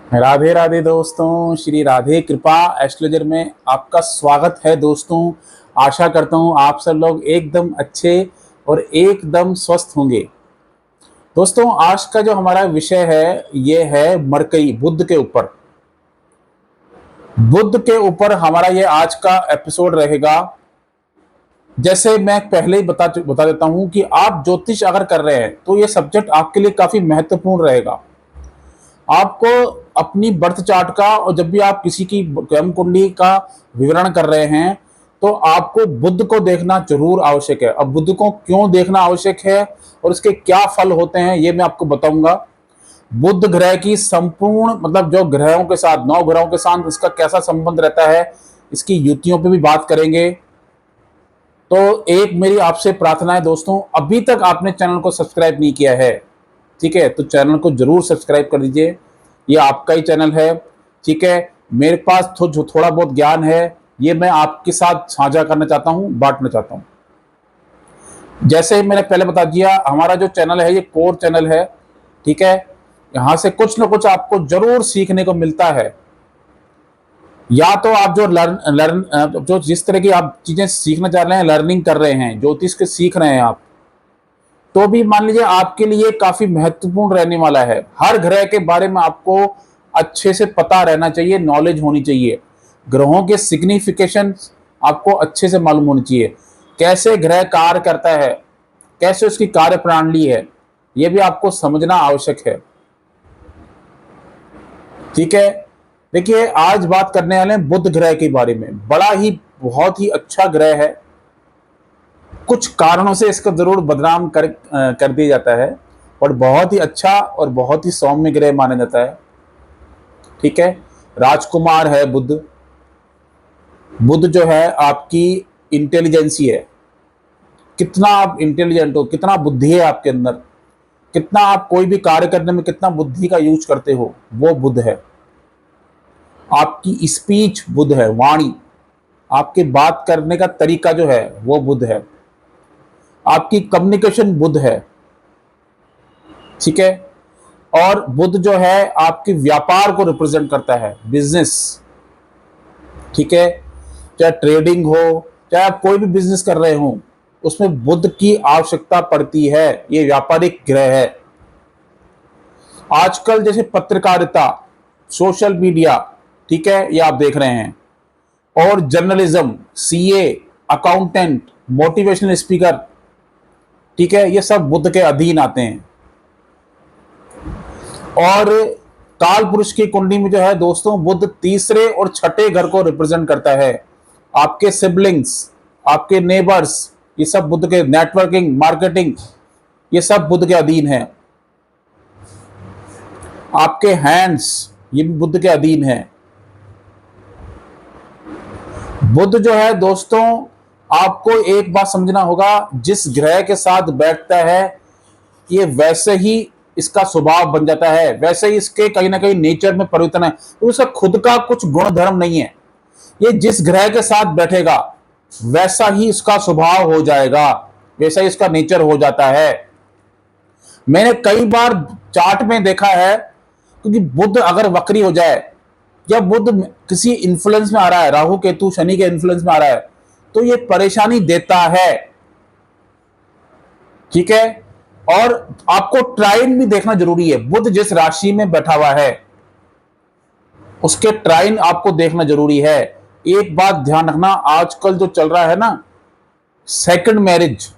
राधे राधे दोस्तों, श्री राधे कृपा एस्ट्रोलॉजर में आपका स्वागत है दोस्तों। आशा करता हूँ आप सब लोग एकदम अच्छे और एकदम स्वस्थ होंगे। दोस्तों, आज का जो हमारा विषय है ये है मरकरी, बुध के ऊपर। बुध के ऊपर हमारा ये आज का एपिसोड रहेगा। जैसे मैं पहले ही बता देता हूँ कि आप ज्योतिष अगर कर रहे हैं तो ये सब्जेक्ट आपके लिए काफी महत्वपूर्ण रहेगा। आपको अपनी बर्थ चार्ट का, और जब भी आप किसी की जन्म कुंडली का विवरण कर रहे हैं तो आपको बुध को देखना जरूर आवश्यक है। अब बुध को क्यों देखना आवश्यक है और इसके क्या फल होते हैं ये मैं आपको बताऊंगा। बुध ग्रह की संपूर्ण, मतलब जो ग्रहों के साथ, 9 ग्रहों के साथ इसका कैसा संबंध रहता है, इसकी युतियों पे भी बात करेंगे। तो एक मेरी आपसे प्रार्थना है दोस्तों, अभी तक आपने चैनल को सब्सक्राइब नहीं किया है, ठीक है, तो चैनल को जरूर सब्सक्राइब कर दीजिए। ये आपका ही चैनल है, ठीक है। मेरे पास जो थोड़ा बहुत ज्ञान है ये मैं आपके साथ साझा करना चाहता हूँ, बांटना चाहता हूँ। जैसे मैंने पहले बता दिया, हमारा जो चैनल है ये कोर चैनल है, ठीक है। यहाँ से कुछ ना कुछ आपको जरूर सीखने को मिलता है। या तो आप जो जो जिस तरह की आप चीजें सीखना चाह रहे हैं, लर्निंग कर रहे हैं, ज्योतिष के सीख रहे हैं आप, तो भी मान लीजिए आपके लिए काफी महत्वपूर्ण रहने वाला है। हर ग्रह के बारे में आपको अच्छे से पता रहना चाहिए, नॉलेज होनी चाहिए। ग्रहों के सिग्निफिकेशन आपको अच्छे से मालूम होनी चाहिए। कैसे ग्रह कार्य करता है, कैसे उसकी कार्य प्रणाली है, यह भी आपको समझना आवश्यक है, ठीक है। देखिए, आज बात करने वाले हैं बुध ग्रह के बारे में। बड़ा ही, बहुत ही अच्छा ग्रह है। कुछ कारणों से इसका जरूर बदनाम कर दिया जाता है, और बहुत ही अच्छा और बहुत ही सौम्य ग्रह माना जाता है, ठीक है। राजकुमार है बुध। बुध जो है आपकी इंटेलिजेंसी है। कितना आप इंटेलिजेंट हो, कितना बुद्धि है आपके अंदर, कितना आप कोई भी कार्य करने में कितना बुद्धि का यूज करते हो, वो बुध है। आपकी स्पीच बुध है, वाणी, आपके बात करने का तरीका जो है वो बुध है। आपकी कम्युनिकेशन बुध है, ठीक है। और बुध जो है आपके व्यापार को रिप्रेजेंट करता है, बिजनेस, ठीक है। चाहे ट्रेडिंग हो, चाहे आप कोई भी बिजनेस कर रहे हो, उसमें बुध की आवश्यकता पड़ती है। ये व्यापारिक ग्रह है। आजकल जैसे पत्रकारिता, सोशल मीडिया, ठीक है, ये आप देख रहे हैं, और journalism, CA, accountant, motivational speaker, ठीक है, ये सब बुध के अधीन आते हैं। और काल पुरुष की कुंडली में जो है दोस्तों, बुध तीसरे और छठे घर को रिप्रेजेंट करता है। आपके सिबलिंग्स, आपके नेबर्स, ये सब बुध के, नेटवर्किंग, मार्केटिंग, ये सब बुध के अधीन है। आपके हैंड्स, ये भी बुध के अधीन है। बुध जो है दोस्तों, आपको एक बात समझना होगा, जिस ग्रह के साथ बैठता है ये वैसे ही इसका स्वभाव बन जाता है, वैसे ही इसके कहीं ना कहीं नेचर में परिवर्तन है। तो उसका खुद का कुछ गुण धर्म नहीं है। ये जिस ग्रह के साथ बैठेगा वैसा ही इसका स्वभाव हो जाएगा, वैसा ही इसका नेचर हो जाता है। मैंने कई बार चार्ट में देखा है, क्योंकि बुध अगर वक्री हो जाए, या बुध किसी इन्फ्लुएंस में आ रहा है, राहु केतु शनि के इन्फ्लुएंस में आ रहा है, तो ये परेशानी देता है, ठीक है। और आपको ट्राइन भी देखना जरूरी है। बुध जिस राशि में बैठा हुआ है उसके ट्राइन आपको देखना जरूरी है। एक बात ध्यान रखना, आजकल जो चल रहा है ना, सेकंड मैरिज,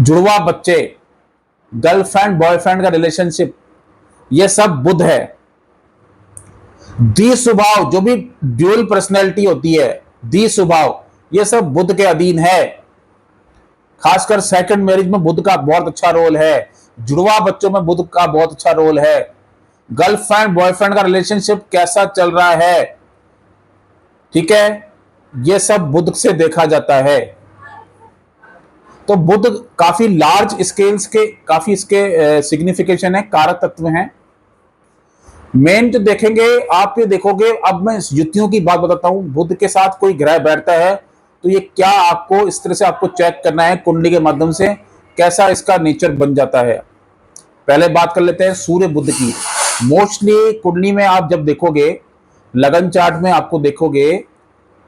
जुड़वा बच्चे, गर्लफ्रेंड बॉयफ्रेंड का रिलेशनशिप, ये सब बुध है। दी स्वभाव, जो भी ड्यूअल पर्सनैलिटी होती है, दी स्वभाव, ये सब बुध के अधीन है। खासकर सेकंड मैरिज में बुध का बहुत अच्छा रोल है। जुड़वा बच्चों में बुध का बहुत अच्छा रोल है। गर्लफ्रेंड बॉयफ्रेंड का रिलेशनशिप कैसा चल रहा है, ठीक है, ये सब बुध से देखा जाता है। तो बुध काफी लार्ज स्केल्स के, काफी इसके सिग्निफिकेशन है, कारक तत्व हैं। मेन जो देखेंगे आप, ये देखोगे, अब मैं युतियों की बात बताता हूं। बुध के साथ कोई ग्रह बैठता है तो ये क्या, आपको इस तरह से आपको चेक करना है कुंडली के माध्यम से, कैसा इसका नेचर बन जाता है। पहले बात कर लेते हैं सूर्य बुध की। मोस्टली कुंडली में आप जब देखोगे, लगन चार्ट में आपको देखोगे,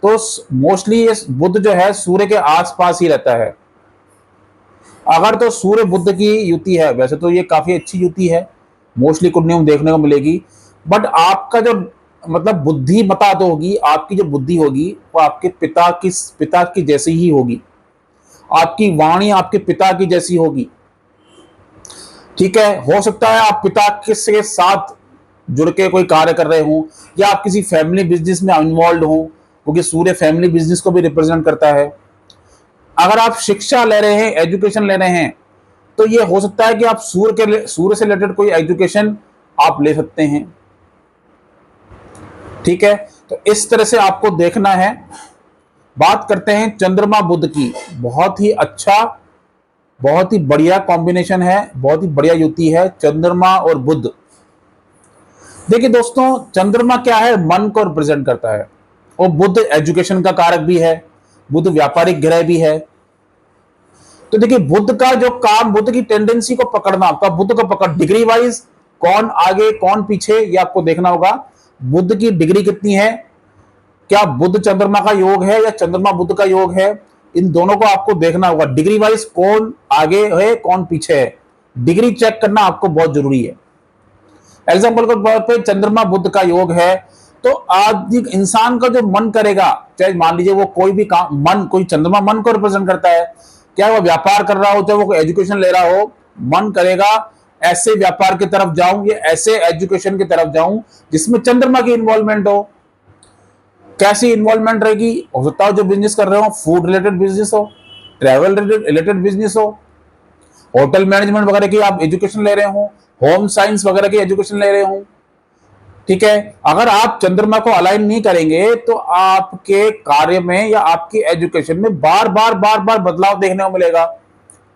तो मोस्टली ये बुध जो है सूर्य के आसपास ही रहता है। अगर तो सूर्य बुध की युति है, वैसे तो ये काफी अच्छी युति है, मोस्टली कुंडलियों में देखने को मिलेगी, बट आपका जो मतलब बुद्धि बता दो होगी, आपकी जो बुद्धि होगी वो आपके पिता की जैसी ही होगी, आपकी वाणी आपके पिता की जैसी होगी। ठीक है, हो सकता है आप पिता के साथ जुड़ के कोई कार्य कर रहे हो, या आप किसी फैमिली बिजनेस में इन्वॉल्व हो, क्योंकि सूर्य फैमिली बिजनेस को भी रिप्रेजेंट करता है। अगर आप शिक्षा ले रहे हैं, एजुकेशन ले रहे हैं, तो ये हो सकता है कि आप सूर्य से रिलेटेड कोई एजुकेशन आप ले सकते हैं। ठीक है, तो इस तरह से आपको देखना है। बात करते हैं चंद्रमा बुध की। बहुत ही अच्छा, बहुत ही बढ़िया कॉम्बिनेशन है, बहुत ही बढ़िया युति है चंद्रमा और बुध। देखिए दोस्तों, चंद्रमा क्या है, मन को रिप्रेजेंट करता है, और बुध एजुकेशन का कारक भी है, बुध व्यापारिक ग्रह भी है। तो देखिए बुध का जो काम, बुध की टेंडेंसी को पकड़ना, आपका बुध को पकड़ डिग्री वाइज कौन आगे कौन पीछे, ये आपको देखना होगा। बुध की डिग्री कितनी है, क्या बुध चंद्रमा का योग है या चंद्रमा बुध का योग है, इन दोनों को आपको देखना होगा। डिग्री वाइज कौन आगे है कौन पीछे है, डिग्री चेक करना आपको बहुत जरूरी है। एग्जाम्पल के तौर पर चंद्रमा बुध का योग है, तो आज इंसान का जो मन करेगा, चाहे मान लीजिए वो कोई भी काम, मन, कोई चंद्रमा मन को रिप्रेजेंट करता है, क्या वो व्यापार कर रहा हो, चाहे वो कोई एजुकेशन ले रहा हो, मन करेगा ऐसे व्यापार की तरफ जाऊं या ऐसे एजुकेशन की तरफ जाऊं जिसमें चंद्रमा की इन्वॉल्वमेंट हो। कैसी इन्वॉल्वमेंट रहेगी, हो सकता है जो बिजनेस कर रहे हो फूड रिलेटेड बिजनेस हो, ट्रैवल रिलेटेड बिजनेस हो, होटल मैनेजमेंट वगैरह की आप एजुकेशन ले रहे हो, होम साइंस वगैरह की एजुकेशन ले रहे हो। ठीक है, अगर आप चंद्रमा को अलाइन नहीं करेंगे तो आपके कार्य में या आपकी एजुकेशन में बार बार बदलाव देखने को मिलेगा।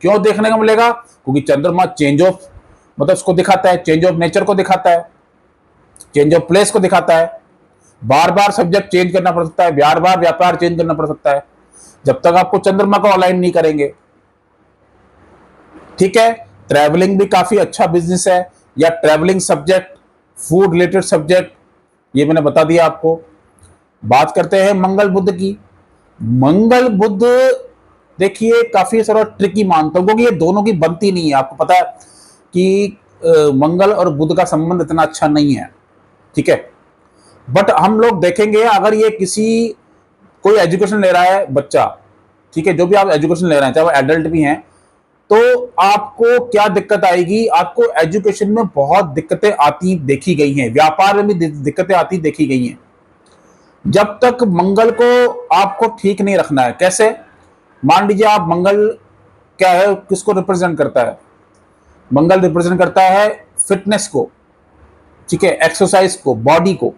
क्यों देखने को मिलेगा, क्योंकि चंद्रमा चेंज ऑफ, मतलब उसको दिखाता है, चेंज ऑफ नेचर को दिखाता है, चेंज ऑफ प्लेस को दिखाता है। बार बार सब्जेक्ट चेंज करना पड़ सकता है, बार बार व्यापार चेंज करना पड़ सकता है, जब तक आपको चंद्रमा को अलाइन नहीं करेंगे। ठीक है, ट्रैवलिंग भी काफी अच्छा बिजनेस है, या travelling subject, food related subject, ये मैंने बता दिया आपको। बात करते हैं मंगल बुध की। मंगल बुध देखिए काफी सारा ट्रिकी मानता हूं, क्योंकि ये दोनों की बनती नहीं है। आपको पता है कि मंगल और बुध का संबंध इतना अच्छा नहीं है। ठीक है, बट हम लोग देखेंगे अगर ये किसी, कोई एजुकेशन ले रहा है बच्चा, ठीक है, जो भी आप एजुकेशन ले रहे हैं, चाहे वो एडल्ट भी हैं, तो आपको क्या दिक्कत आएगी, आपको एजुकेशन में बहुत दिक्कतें आती देखी गई हैं, व्यापार में भी दिक्कतें आती देखी गई हैं, जब तक मंगल को आपको ठीक नहीं रखना है। कैसे, मान लीजिए आप, मंगल क्या है, किसको रिप्रेजेंट करता है, मंगल रिप्रेजेंट करता है फिटनेस को, ठीक है, एक्सरसाइज को, बॉडी को,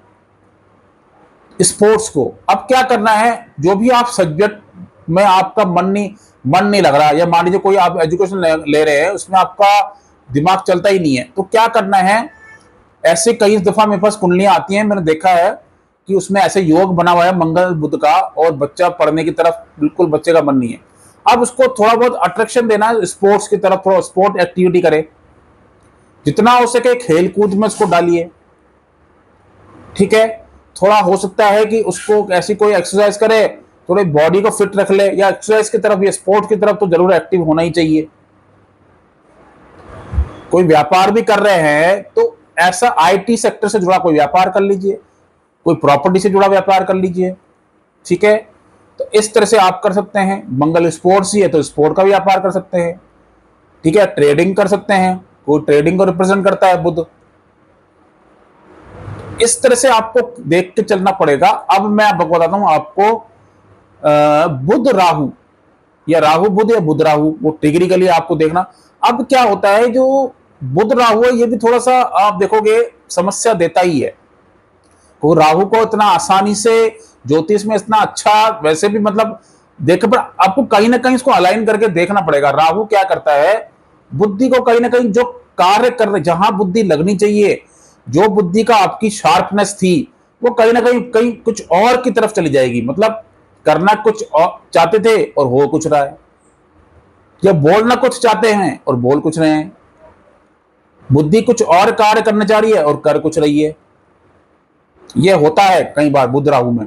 स्पोर्ट्स को। अब क्या करना है, जो भी आप सब्जेक्ट में आपका मन नहीं लग रहा, या मान लीजिए कोई आप एजुकेशन ले रहे हैं उसमें आपका दिमाग चलता ही नहीं है, तो क्या करना है, ऐसे कई दफा मेरे पास कुंडलियां आती हैं, मैंने देखा है कि उसमें ऐसे योग बना हुआ है मंगल बुध का, और बच्चा पढ़ने की तरफ बिल्कुल बच्चे का मन नहीं है। अब उसको थोड़ा बहुत अट्रैक्शन देना है स्पोर्ट्स की तरफ, थोड़ा स्पोर्ट एक्टिविटी करे, जितना हो सके खेल कूद में उसको डालिए। ठीक है, थोड़ा हो सकता है कि उसको ऐसी कोई एक्सरसाइज करे, थोड़ी बॉडी को फिट रख ले, या एक्सरसाइज की तरफ या स्पोर्ट की तरफ तो जरूर एक्टिव होना ही चाहिए। कोई व्यापार भी कर रहे हैं तो ऐसा आईटी सेक्टर से जुड़ा कोई व्यापार कर लीजिए, कोई प्रॉपर्टी से जुड़ा व्यापार कर लीजिए। ठीक है, तो इस तरह से आप कर सकते हैं। मंगल स्पोर्ट्स ही है तो स्पोर्ट का व्यापार कर सकते हैं। ठीक है, ट्रेडिंग कर सकते हैं, कोई ट्रेडिंग को रिप्रेजेंट करता है बुध। इस तरह से आपको देख के चलना पड़ेगा। अब मैं बताता हूं आपको, बुध राहु, या राहु बुध या बुध राहु, वो डिग्री आपको देखना। अब क्या होता है, जो बुध राहु है ये भी थोड़ा सा आप देखोगे समस्या देता ही है। तो राहु को इतना आसानी से ज्योतिष में इतना अच्छा, वैसे भी मतलब देख, पर आपको कहीं ना कहीं इसको अलाइन करके देखना पड़ेगा। राहु क्या करता है, बुद्धि को कहीं ना कहीं जो कार्य कर रहे, जहां बुद्धि लगनी चाहिए, जो बुद्धि का आपकी शार्पनेस थी, वो कहीं ना कहीं कुछ और की तरफ चली जाएगी। मतलब करना कुछ और चाहते थे और हो कुछ रहा है, या बोलना कुछ चाहते हैं और बोल कुछ रहे हैं। बुद्धि कुछ और कार्य करना चाह रही है और कर कुछ रही है। ये होता है कई बार बुध राहु में।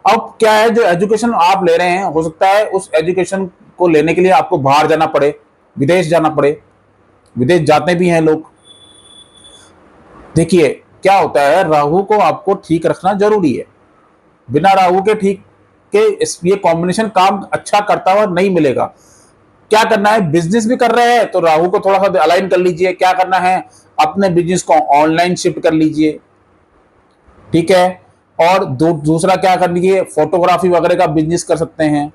अब क्या है, जो एजुकेशन आप ले रहे हैं, हो सकता है उस एजुकेशन को लेने के लिए आपको बाहर जाना पड़े, विदेश जाना पड़े। विदेश जाते भी हैं लोग। देखिए क्या होता है, राहु को आपको ठीक रखना जरूरी है। बिना राहु के ठीक के ये कॉम्बिनेशन काम अच्छा करता हुआ नहीं मिलेगा। क्या करना है, बिजनेस भी कर रहे हैं तो राहु को थोड़ा सा अलाइन कर लीजिए। क्या करना है, अपने बिजनेस को ऑनलाइन शिफ्ट कर लीजिए, ठीक है। और दूसरा क्या कर लीजिए, फोटोग्राफी वगैरह का बिजनेस कर सकते हैं,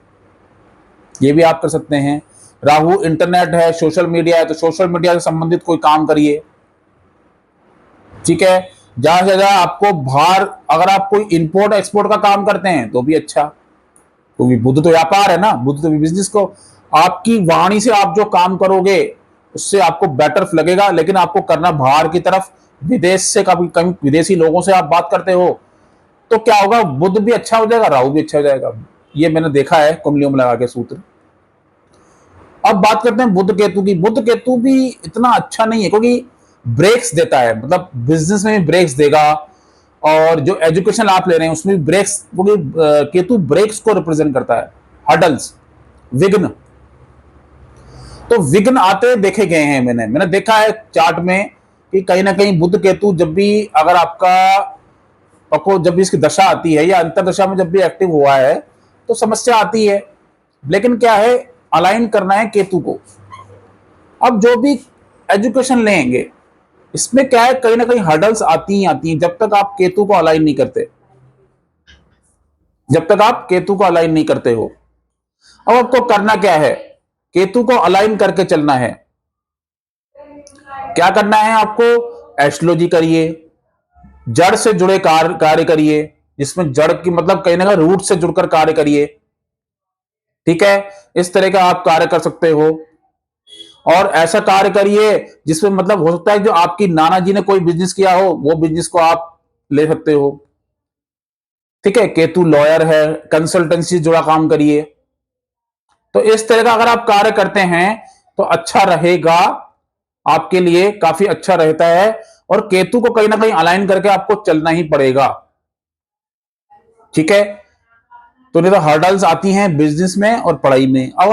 ये भी आप कर सकते हैं। राहु इंटरनेट है, सोशल मीडिया है, तो सोशल मीडिया से संबंधित कोई काम करिए, ठीक है। ज्यादा से ज्यादा आपको बाहर, अगर आप कोई इंपोर्ट एक्सपोर्ट का काम करते हैं तो भी अच्छा, क्योंकि बुध तो व्यापार है ना, बुध तो बिजनेस को, आपकी वाणी से आप जो काम करोगे उससे आपको बेटर लगेगा। लेकिन आपको करना बाहर की तरफ, विदेश से, कभी कभी विदेशी लोगों से आप बात करते हो तो क्या होगा, बुध भी अच्छा हो जाएगा, राहु भी अच्छा हो जाएगा। ये मैंने देखा है कुंडलियों में लगा के सूत्र। अब बात करते हैं बुध केतु की। बुध केतु भी इतना अच्छा नहीं है, क्योंकि ब्रेक्स देता है, मतलब बिजनेस में भी ब्रेक्स देगा, और जो एजुकेशन आप ले रहे हैं उसमें भी ब्रेक्स, क्योंकि केतु ब्रेक्स को रिप्रेजेंट करता है, हडल्स, विघ्न। तो विघ्न आते देखे गए हैं, मैंने देखा है चार्ट में कि कहीं ना कहीं बुध केतु जब भी, अगर आपको जब भी इसकी दशा आती है या अंतरदशा में जब भी एक्टिव हुआ है तो समस्या आती है। लेकिन क्या है, अलाइन करना है केतु को। अब जो भी एजुकेशन लेंगे इसमें क्या है, कहीं ना कहीं हर्डल्स आती ही आती हैं, जब तक आप केतु को अलाइन नहीं करते, जब तक आप केतु को अलाइन नहीं करते हो। अब आपको करना क्या है, केतु को अलाइन करके चलना है। क्या करना है आपको, एस्ट्रोलॉजी करिए, जड़ से जुड़े कार्य करिए, जिसमें जड़ की मतलब कहीं ना कहीं रूट से जुड़कर कार्य करिए, ठीक है। इस तरह का आप कार्य कर सकते हो। और ऐसा कार्य करिए जिसमें मतलब हो सकता है जो आपकी नाना जी ने कोई बिजनेस किया हो वो बिजनेस को आप ले सकते हो, ठीक है। केतु लॉयर है, कंसल्टेंसी से जुड़ा काम करिए। तो इस तरह का अगर आप कार्य करते हैं तो अच्छा रहेगा, आपके लिए काफी अच्छा रहता है। और केतु को कहीं ना कहीं अलाइन करके आपको चलना ही पड़ेगा, ठीक है। तो नहीं तो हर्डल्स आती हैं बिजनेस में और पढ़ाई में। अब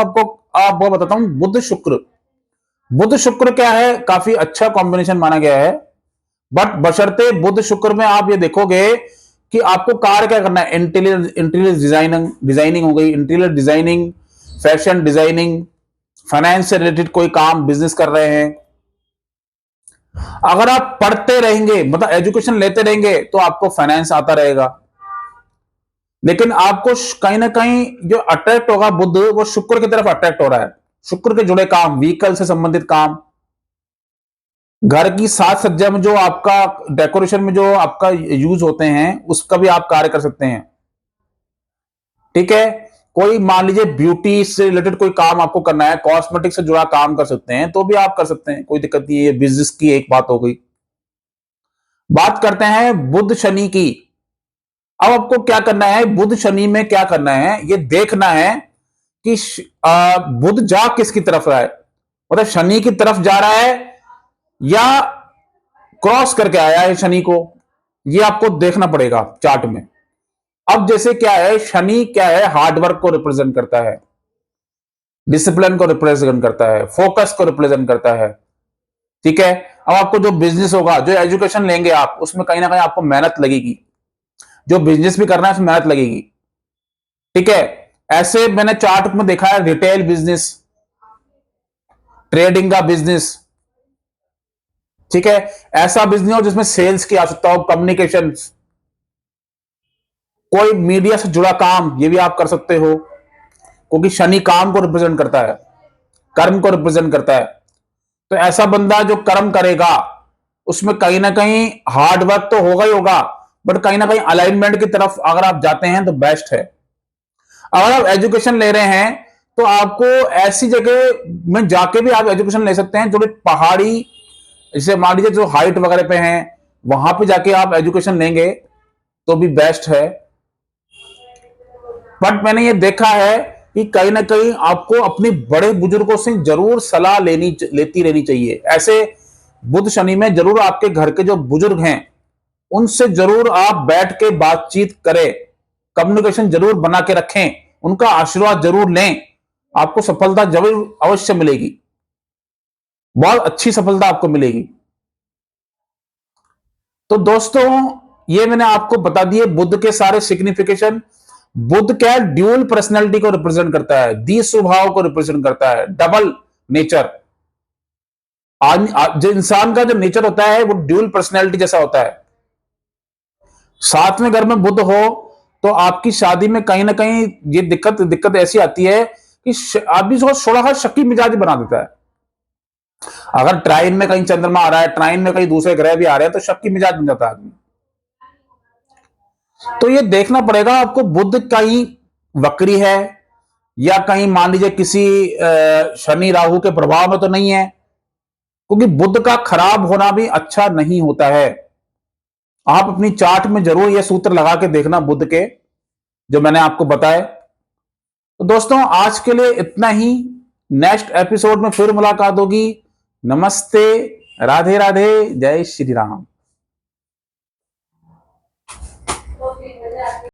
आप वो बताता हूं, बुध शुक्र। बुध शुक्र क्या है, काफी अच्छा कॉम्बिनेशन माना गया है। बट बशर्ते बुध शुक्र में आप ये देखोगे कि आपको कार्य क्या करना है, इंटीरियर डिजाइनिंग डिजाइनिंग हो गई, interior designing, fashion designing, finance से रिलेटेड कोई काम बिजनेस कर रहे हैं। अगर आप पढ़ते रहेंगे, मतलब एजुकेशन लेते रहेंगे, तो आपको फाइनेंस आता रहेगा। लेकिन आपको कहीं ना कहीं जो अट्रैक्ट होगा बुध, वो शुक्र की तरफ अट्रैक्ट हो रहा है। शुक्र के जुड़े काम, व्हीकल से संबंधित काम, घर की साज सज्जा में जो आपका, डेकोरेशन में जो आपका यूज होते हैं उसका भी आप कार्य कर सकते हैं, ठीक है। कोई मान लीजिए ब्यूटी से रिलेटेड कोई काम आपको करना है, कॉस्मेटिक से जुड़ा काम कर सकते हैं तो भी आप कर सकते हैं, कोई दिक्कत नहीं है। बिजनेस की एक बात हो गई। बात करते हैं बुध शनि की। अब आपको क्या करना है, बुध शनि में क्या करना है, ये देखना है कि बुध जा किसकी तरफ रहा है, मतलब शनि की तरफ जा रहा है या क्रॉस करके आया है शनि को, ये आपको देखना पड़ेगा चार्ट में। अब जैसे क्या है, शनि क्या है, हार्डवर्क को रिप्रेजेंट करता है, डिसिप्लिन को रिप्रेजेंट करता है, फोकस को रिप्रेजेंट करता है, ठीक है। अब आपको जो बिजनेस होगा, जो एजुकेशन लेंगे आप, उसमें कहीं ना कहीं आपको मेहनत लगेगी। जो बिजनेस भी करना है उसमें मेहनत लगेगी, ठीक है। ऐसे मैंने चार्ट में देखा है, रिटेल बिजनेस, ट्रेडिंग का बिजनेस, ठीक है। ऐसा बिजनेस हो जिसमें सेल्स की आवश्यकता हो, कम्युनिकेशन, कोई मीडिया से जुड़ा काम, ये भी आप कर सकते हो, क्योंकि शनि काम को रिप्रेजेंट करता है, कर्म को रिप्रेजेंट करता है। तो ऐसा बंदा जो कर्म करेगा उसमें कहीं ना कहीं हार्ड वर्क तो होगा ही होगा, बट कहीं ना कहीं अलाइनमेंट की तरफ अगर आप जाते हैं तो बेस्ट है। अगर आप एजुकेशन ले रहे हैं तो आपको ऐसी जगह में जाके भी आप एजुकेशन ले सकते हैं, जो पहाड़ी, जैसे मान लीजिए जो हाइट वगैरह पे हैं, वहां पे जाके आप एजुकेशन लेंगे तो भी बेस्ट है। बट मैंने ये देखा है कि कहीं ना कहीं आपको अपने बड़े बुजुर्गों से जरूर सलाह लेती रहनी चाहिए। ऐसे बुध शनि में जरूर आपके घर के जो बुजुर्ग हैं उनसे जरूर आप बैठ के बातचीत करें, कम्युनिकेशन जरूर बना के रखें, उनका आशीर्वाद जरूर लें। आपको सफलता जरूर अवश्य मिलेगी, बहुत अच्छी सफलता आपको मिलेगी। तो दोस्तों, ये मैंने आपको बता दिए बुध के सारे सिग्निफिकेशन। बुध क्या है? ड्यूअल पर्सनैलिटी को रिप्रेजेंट करता है, द्वि स्वभाव को रिप्रेजेंट करता है, डबल नेचर। जो इंसान का जो नेचर होता है वो ड्यूअल पर्सनैलिटी जैसा होता है। सातवें घर में बुध हो तो आपकी शादी में कहीं ना कहीं ये दिक्कत ऐसी आती है कि आदमी को थोड़ा सा शक्की मिजाज बना देता है। अगर ट्राइन में कहीं चंद्रमा आ रहा है, ट्राइन में कहीं दूसरे ग्रह भी आ रहे हैं, तो शक्की मिजाज बन जाता है आदमी। तो ये देखना पड़ेगा आपको बुध कहीं वक्री है या कहीं मान लीजिए किसी शनि राहु के प्रभाव में तो नहीं है, क्योंकि बुध का खराब होना भी अच्छा नहीं होता है। आप अपनी चार्ट में जरूर ये सूत्र लगा के देखना बुध के, जो मैंने आपको बताए। तो दोस्तों, आज के लिए इतना ही। नेक्स्ट एपिसोड में फिर मुलाकात होगी। नमस्ते, राधे राधे, जय श्री राम।